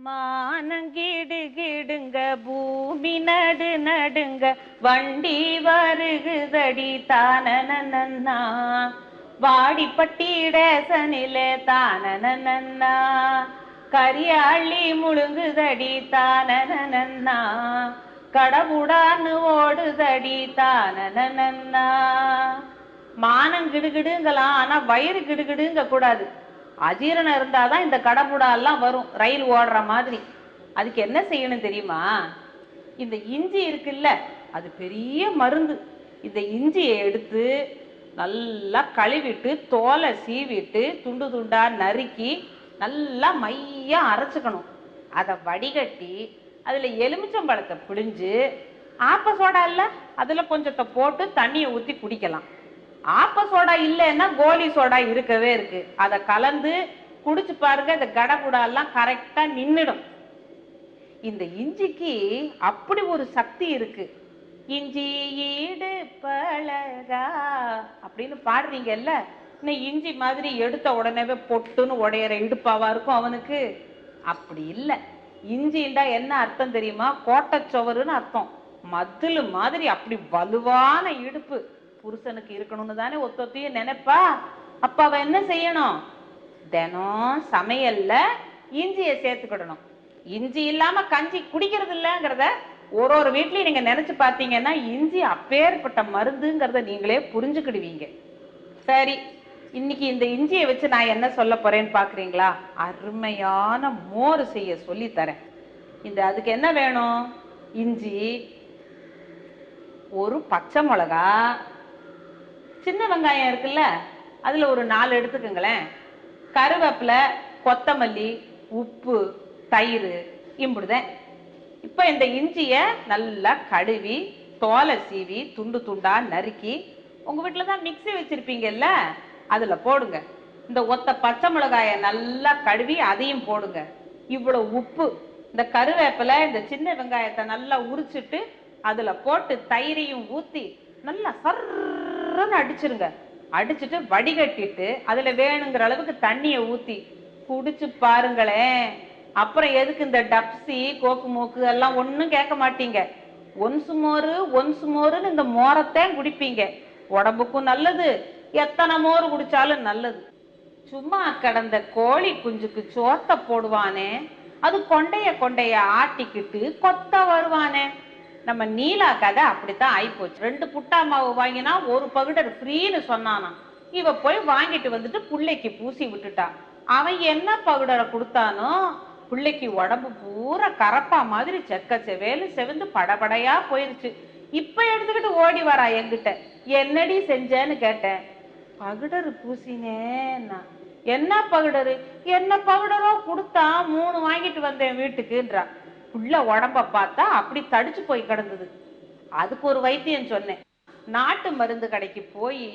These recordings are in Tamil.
மானங்கிடு கிடுங்க பூமி நடு நடுங்க வண்டி வருகுதடி தானனன்னா வாடிப்பட்டி டேசனிலே தானனன்னா கரியாள்ளி முழுங்குதடி தானனன்னா கடவுடான்னு ஓடுதடி தானனன்னா. மானம் கிடுகிடுங்கலாம், ஆனா வயிறு கிடுகிடுங்க கூடாது. அஜீரணம் இருந்தாதான் இந்த கடப்புடா எல்லாம் வரும், ரயில் ஓடுற மாதிரி. அதுக்கு என்ன செய்யணும் தெரியுமா? இந்த இஞ்சி இருக்குல்ல, அது பெரிய மருந்து. இந்த இஞ்சியை எடுத்து நல்லா கழுவிட்டு தோலை சீவிட்டு துண்டு துண்டா நறுக்கி நல்லா மையா அரைச்சுக்கணும். அதை வடிகட்டி அதுல எலுமிச்சம்பழத்தை பிழிஞ்சு ஆப்ப சோடா இல்ல அதுல கொஞ்சத்தை போட்டு தண்ணியை ஊற்றி குடிக்கலாம். ஆப்ப சோடா இல்லைன்னா கோலி சோடா இருக்கவே இருக்கு, அதை கலந்து குடிச்சு பாருங்க. இந்த கடகுடா எல்லாம் கரெக்டா நின்னுடும். இந்த இஞ்சிக்கு அப்படி ஒரு சக்தி இருக்கு. இஞ்சி ஈடு பழகா அப்படின்னு பாடுறீங்கல்ல, இன்னும் இஞ்சி மாதிரி எடுத்த உடனே பொட்டுன்னு உடையிற இடுப்பாவா இருக்கும் அவனுக்கு. அப்படி இல்லை. இஞ்சிண்டா என்ன அர்த்தம் தெரியுமா? கோட்டச்சோவருன்னு அர்த்தம். மதுளு மாதிரி அப்படி வலுவான இடுப்பு புருஷனுக்கு இருக்கணும்னு தானே ஒத்தொத்தையும் நினைப்பா. அப்ப அவ என்ன செய்யணும்? தினம் சமையல்ல இஞ்சியை சேர்த்துக்கிடணும். இஞ்சி இல்லாம கஞ்சி குடிக்கிறது இல்லைங்கிறத ஒரு வீட்லயும் நீங்க நினைச்சு பார்த்தீங்கன்னா இஞ்சி அப்பேற்பட்ட மருந்துங்கிறத நீங்களே புரிஞ்சுக்கிடுவீங்க. சரி, இன்னைக்கு இந்த இஞ்சியை வச்சு நான் என்ன சொல்ல போறேன்னு பாக்குறீங்களா? அருமையான மோர் செய்ய சொல்லி தரேன். அதுக்கு என்ன வேணும்? இஞ்சி, ஒரு பச்சை மிளகா, சின்ன வெங்காயம் இருக்குல்ல அதுல ஒரு 4 எடுத்துக்கங்களேன், கருவேப்பிலை, கொத்தமல்லி, உப்பு, தயிர், இம்புடுதேன். இப்ப இந்த இஞ்சிய நல்லா கழுவி தோலை சீவி துண்டு துண்டா நறுக்கி உங்க வீட்டுலதான் மிக்ஸி வச்சிருப்பீங்கல்ல அதுல போடுங்க. இந்த ஒத்த பச்சை மிளகாய நல்லா கழுவி அதையும் போடுங்க. இவ்வளவு உப்பு, இந்த கருவேப்பிலை, இந்த சின்ன வெங்காயத்தை நல்லா உரிச்சிட்டு அதுல போட்டு தயிரையும் ஊத்தி நல்லா சர்ன்னு அடிச்சிருங்க. அடிச்சுட்டு வடிகட்டிட்டு அதுல வேணுங்கிற அளவுக்கு தண்ணியை ஊத்தி குடிச்சு பாருங்களேன். அப்புறம் எதுக்கு இந்த டப்சி கோக்கு மூக்கு எல்லாம் ஒன்னும் கேட்க மாட்டீங்க. ஒன்சு மோருன்னு இந்த மோரத்தையும் குடிப்பீங்க. உடம்புக்கும் நல்லது, எத்தனை மோர் குடிச்சாலும் நல்லது. சும்மா கடந்த கோழி குஞ்சுக்கு சோத்த போடுவானே, அது கொண்டைய ஆட்டிக்கிட்டு கொத்த வருவானே. நம்ம நீலா கதை அப்படித்தான் ஆயிப்போச்சு. 2 புட்டா மாவு வாங்கினா 1 பகுடர் ஃப்ரீன்னு சொன்னானா. இவ போய் வாங்கிட்டு வந்துட்டு பிள்ளைக்கு பூசி விட்டுட்டா. அவன் என்ன பகுடரை கொடுத்தானோ பிள்ளைக்கு உடம்பு பூரா கரப்பா மாதிரி செக்க செவேலு செவந்து படபடையா போயிருச்சு. இப்ப எடுத்துக்கிட்டு ஓடி வரா என்கிட்ட. என்னடி செஞ்சேன்னு கேட்டேன். பகுடரு பூசினேன்னா. என்ன பகுடரு? என்ன பகுடரோ கொடுத்தா 3 வாங்கிட்டு வந்தேன் வீட்டுக்குன்றா. புள்ள உடம்ப பார்த்தா அப்படி தடிச்சு போய் கிடந்தது. அதுக்கு ஒரு வைத்தியம் சொன்னேன். நாட்டு மருந்து கடைக்கு போய்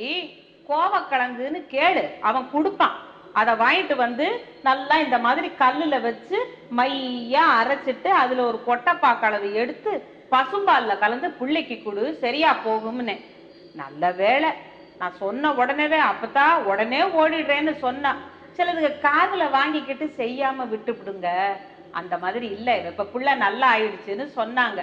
கோவக்கிழங்குன்னு கேளு, அவன் கொடுப்பான். அதை வாங்கிட்டு வந்து நல்லா இந்த மாதிரி கல்லுல வச்சு மையா அரைச்சிட்டு அதுல ஒரு கொட்டைப்பாக்களவு எடுத்து பசும்பால்ல கலந்து பிள்ளைக்கு கொடு, சரியா போகும்னு. நல்ல வேலை, நான் சொன்ன உடனே அப்பதான் உடனே ஓடிடுறேன்னு சொன்னா. சிலதுக்கு காதுல வாங்கிக்கிட்டு செய்யாம விட்டுவிடுங்க. அந்த மாதிரி இல்லை, இப்ப புள்ள நல்லா ஆயிடுச்சுன்னு சொன்னாங்க.